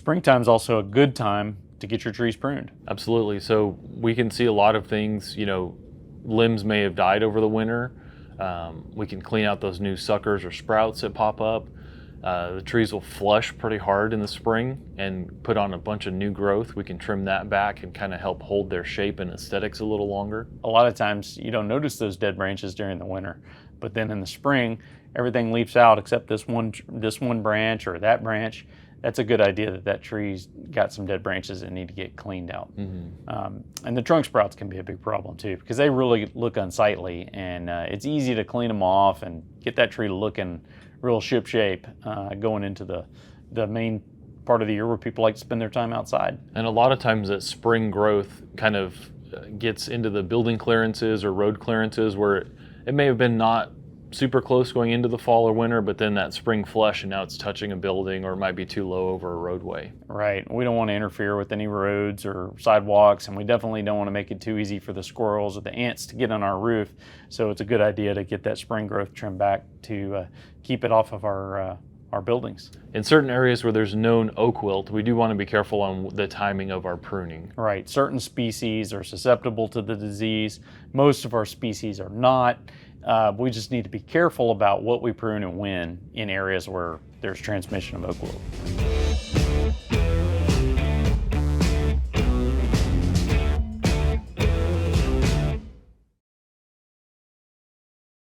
Springtime's also a good time to get your trees pruned. Absolutely. So we can see a lot of things, limbs may have died over the winter. We can clean out those new suckers or sprouts that pop up. The trees will flush pretty hard in the spring and put on a bunch of new growth. We can trim that back and kind of help hold their shape and aesthetics a little longer. A lot of times you don't notice those dead branches during the winter, but then in the spring, everything leaves out except this one branch or that branch. That's a good idea that tree's got some dead branches that need to get cleaned out. And the trunk sprouts can be a big problem too, because they really look unsightly, and it's easy to clean them off and get that tree looking real ship shape going into the main part of the year where people like to spend their time outside. And a lot of times that spring growth kind of gets into the building clearances or road clearances where it may have been not super close going into the fall or winter, but then that spring flush and now it's touching a building or it might be too low over a roadway. Right. We don't want to interfere with any roads or sidewalks, and we definitely don't want to make it too easy for the squirrels or the ants to get on our roof. So it's a good idea to get that spring growth trimmed back to keep it off of our buildings. In certain areas where there's known oak wilt, we do want to be careful on the timing of our pruning. Right. Certain species are susceptible to the disease. Most of our species are not. We just need to be careful about what we prune and when in areas where there's transmission of oak wilt.